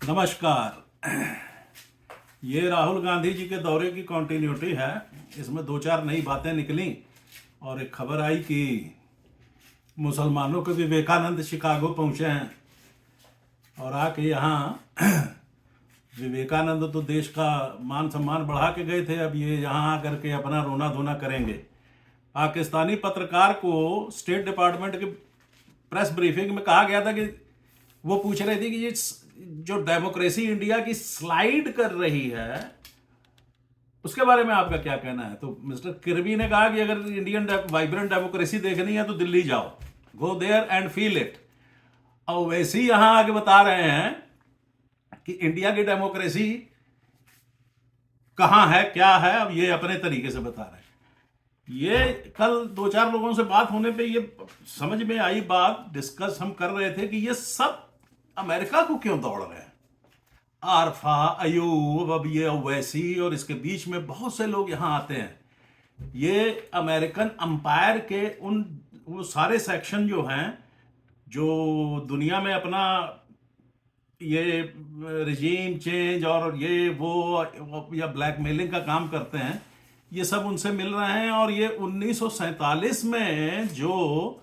नमस्कार। ये राहुल गांधी जी के दौरे की कंटिन्यूटी है। इसमें दो चार नई बातें निकली और एक खबर आई कि मुसलमानों के विवेकानंद शिकागो पहुंचे हैं और आके यहाँ विवेकानंद तो देश का मान सम्मान बढ़ा के गए थे, अब ये यहाँ आकर के अपना रोना धोना करेंगे। पाकिस्तानी पत्रकार को स्टेट डिपार्टमेंट की प्रेस ब्रीफिंग में कहा गया था कि वो पूछ रहे थे कि ये जो डेमोक्रेसी इंडिया की स्लाइड कर रही है उसके बारे में आपका क्या कहना है। तो मिस्टर किर्बी ने कहा कि अगर इंडियन वाइब्रेंट डेमोक्रेसी देखनी है तो दिल्ली जाओ, go there and feel it. और वैसे ही यहां आके बता रहे हैं कि इंडिया की डेमोक्रेसी कहां है, क्या है, अब ये अपने तरीके से बता रहे हैं। ये कल दो चार लोगों से बात होने पे ये समझ में आई बात, डिस्कस हम कर रहे थे कि ये सब अमेरिका को क्यों दौड़ रहे हैं। आरफा, अयूब, अब ये ओवैसी और इसके बीच में बहुत से लोग यहां आते हैं। ये अमेरिकन अंपायर के वो सारे सेक्शन जो हैं जो दुनिया में अपना ये रिजीम चेंज और ये वो या ब्लैकमेलिंग का काम करते हैं, ये सब उनसे मिल रहे हैं। और ये 1947 में जो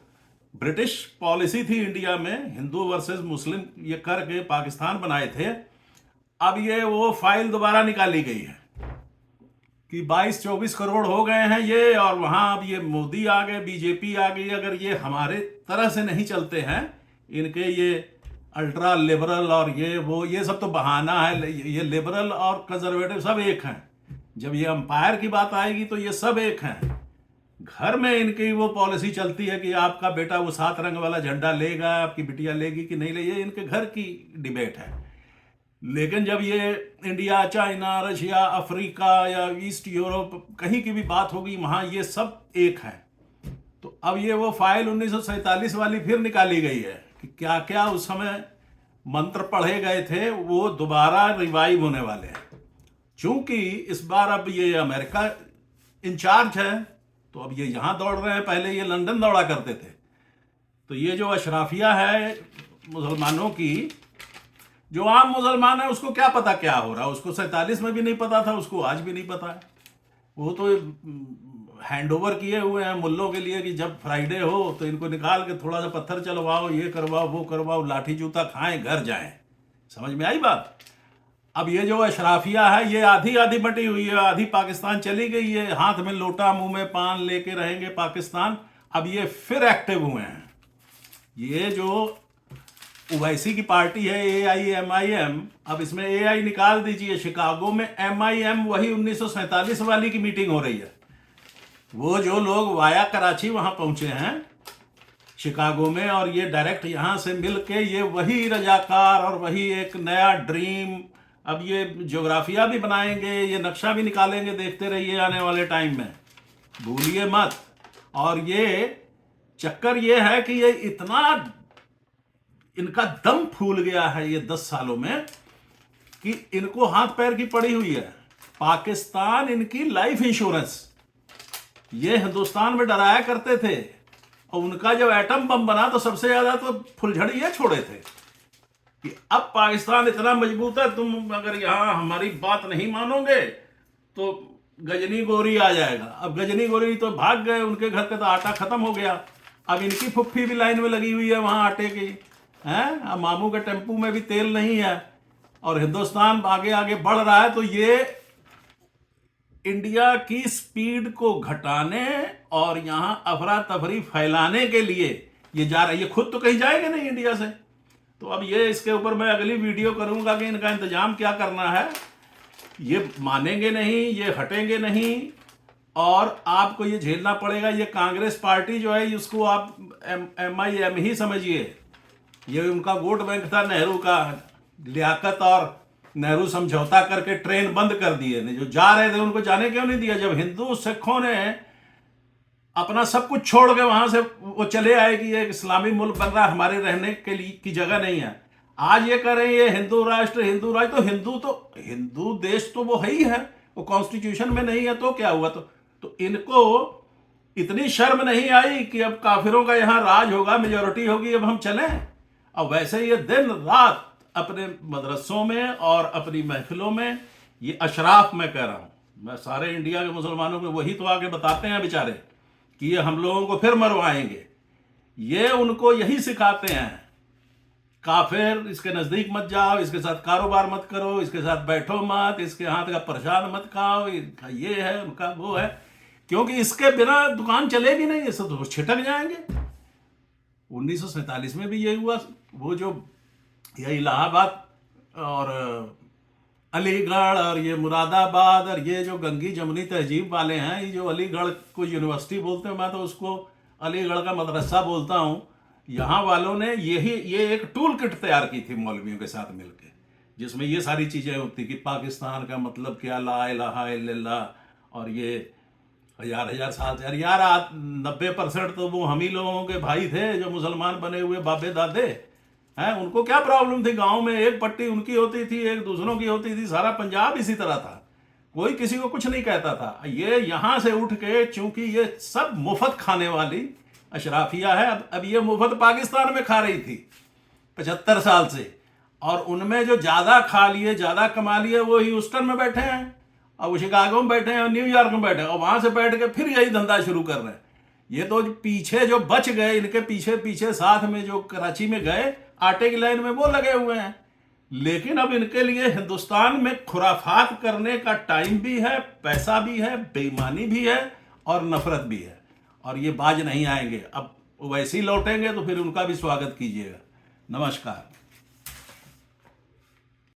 ब्रिटिश पॉलिसी थी इंडिया में, हिंदू वर्सेस मुस्लिम ये करके पाकिस्तान बनाए थे, अब ये वो फाइल दोबारा निकाली गई है कि 22-24 करोड़ हो गए हैं ये, और वहां अब ये मोदी आ गए, बीजेपी आ गई। अगर ये हमारे तरह से नहीं चलते हैं, इनके ये अल्ट्रा लिबरल और ये सब तो बहाना है। ये लिबरल और कंजर्वेटिव सब एक हैं। जब ये अंपायर की बात आएगी तो ये सब एक हैं। घर में इनकी वो पॉलिसी चलती है कि आपका बेटा वो 7 रंग वाला झंडा लेगा, आपकी बिटिया लेगी कि नहीं ले, ये इनके घर की डिबेट है। लेकिन जब ये इंडिया, चाइना, रशिया, अफ्रीका या ईस्ट यूरोप कहीं की भी बात होगी, वहां ये सब एक है। तो अब ये वो फाइल 1947 वाली फिर निकाली गई है कि क्या क्या उस समय मंत्र पढ़े गए थे वो दोबारा रिवाइव होने वाले हैं। चूंकि इस बार अब ये अमेरिका इंचार्ज है तो अब ये यहां दौड़ रहे हैं, पहले ये लंदन दौड़ा करते थे। तो ये जो अशराफिया है मुसलमानों की, जो आम मुसलमान है उसको क्या पता क्या हो रहा है। उसको 47 में भी नहीं पता था, उसको आज भी नहीं पता है। वो तो हैंड ओवर किए हुए हैं मुल्लों के लिए कि जब फ्राइडे हो तो इनको निकाल के थोड़ा सा पत्थर चलवाओ, ये करवाओ, वो करवाओ, लाठी जूता खाएं, घर जाएं। समझ में आई बात। अब ये जो अशराफिया है ये आधी आधी बटी हुई है, आधी पाकिस्तान चली गई है, हाथ में लोटा मुंह में पान लेके रहेंगे पाकिस्तान। अब ये फिर एक्टिव हुए हैं। ये जो ओवैसी की पार्टी है AIMIM, अब इसमें AI निकाल दीजिए। शिकागो में MIM वही 1947 वाली की मीटिंग हो रही है। वो जो लोग वाया कराची वहां पहुंचे हैं शिकागो में, और ये डायरेक्ट यहां से मिलके ये वही रजाकार और वही एक नया ड्रीम, अब ये ज्योग्राफिया भी बनाएंगे, ये नक्शा भी निकालेंगे, देखते रहिए आने वाले टाइम में, भूलिए मत। और ये चक्कर ये है कि ये इतना इनका दम फूल गया है ये 10 सालों में कि इनको हाथ पैर की पड़ी हुई है। पाकिस्तान इनकी लाइफ इंश्योरेंस, ये हिंदुस्तान में डराया करते थे, और उनका जब एटम बम बना तो सबसे ज्यादा तो फुलझड़ी ये छोड़े थे कि अब पाकिस्तान इतना मजबूत है, तुम अगर यहां हमारी बात नहीं मानोगे तो गजनी गोरी आ जाएगा। अब गजनी गोरी तो भाग गए, उनके घर का तो आटा खत्म हो गया। अब इनकी फुफ्फी भी लाइन में लगी हुई है वहां आटे की, है। अब मामू के टेम्पू में भी तेल नहीं है और हिंदुस्तान आगे आगे बढ़ रहा है। तो ये इंडिया की स्पीड को घटाने और यहां अफरा तफरी फैलाने के लिए ये जा रहा है। ये खुद तो कहीं जाएंगे नहीं इंडिया से। तो अब ये इसके ऊपर मैं अगली वीडियो करूंगा कि इनका इंतजाम क्या करना है। ये मानेंगे नहीं, ये हटेंगे नहीं, और आपको ये झेलना पड़ेगा। ये कांग्रेस पार्टी जो है इसको आप MIM ही समझिए। ये उनका वोट बैंक था नेहरू का, लियाकत और नेहरू समझौता करके ट्रेन बंद कर दिए। जो जा रहे थे उनको जाने क्यों नहीं दिया। जब हिंदू सिखों ने अपना सब कुछ छोड़ के वहां से वो चले आए कि ये इस्लामी मुल्क बन रहा, हमारे रहने के लिए की जगह नहीं है। आज ये कह रहे हैं ये हिंदू राष्ट्र, हिंदू राष्ट्र। तो हिंदू देश तो वो है ही है, वो कॉन्स्टिट्यूशन में नहीं है तो क्या हुआ। तो इनको इतनी शर्म नहीं आई कि अब काफिरों का यहां राज होगा, मेजोरिटी होगी, अब हम चलें। अब वैसे ये दिन रात अपने मदरसों में और अपनी महफिलों में, ये अशराफ मैं कह रहा हूँ, मैं सारे इंडिया के मुसलमानों को वही तो आके बताते हैं बेचारे कि ये हम लोगों को फिर मरवाएंगे। ये उनको यही सिखाते हैं, काफिर, इसके नज़दीक मत जाओ, इसके साथ कारोबार मत करो, इसके साथ बैठो मत, इसके हाथ का प्रसाद मत खाओ, इनका ये है, उनका वो है, क्योंकि इसके बिना दुकान चलेगी नहीं, ये सब तो छिटक जाएंगे। 1947 में भी यही हुआ। वो जो ये इलाहाबाद और अलीगढ़ और ये मुरादाबाद और ये जो गंगी जमुनी तहजीब वाले हैं, ये जो अलीगढ़ को यूनिवर्सिटी बोलते हैं, मैं तो उसको अलीगढ़ का मदरसा बोलता हूँ, यहाँ वालों ने ये एक टूल किट तैयार की थी मौलवियों के साथ मिलकर, जिसमें ये सारी चीज़ें होती कि पाकिस्तान का मतलब क्या, ला इलाहा इल्लल्लाह, और ये हजार साल से यार 90% तो वो हम ही लोगों के भाई थे जो मुसलमान बने हुए बाबे दादे हैं। उनको क्या प्रॉब्लम थी, गांव में एक पट्टी उनकी होती थी, एक दूसरों की होती थी, सारा पंजाब इसी तरह था, कोई किसी को कुछ नहीं कहता था। ये यहाँ से उठ के, चूंकि ये सब मुफ्त खाने वाली अशराफिया है, अब ये मुफ्त पाकिस्तान में खा रही थी 75 साल से, और उनमें जो ज़्यादा खा लिए, ज़्यादा कमा लिए, वो ह्यूस्टन में बैठे हैं और वो शिकागो में बैठे हैं और न्यूयॉर्क में बैठे हैं, और वहाँ से बैठ के फिर यही धंधा शुरू कर रहे हैं। ये तो पीछे जो बच गए, इनके पीछे पीछे साथ में जो कराची में गए आटे की लाइन में, वो लगे हुए हैं। लेकिन अब इनके लिए हिंदुस्तान में खुराफात करने का टाइम भी है, पैसा भी है, बेईमानी भी है और नफरत भी है, और ये बाज नहीं आएंगे। अब वैसे ही लौटेंगे तो फिर उनका भी स्वागत कीजिएगा। नमस्कार।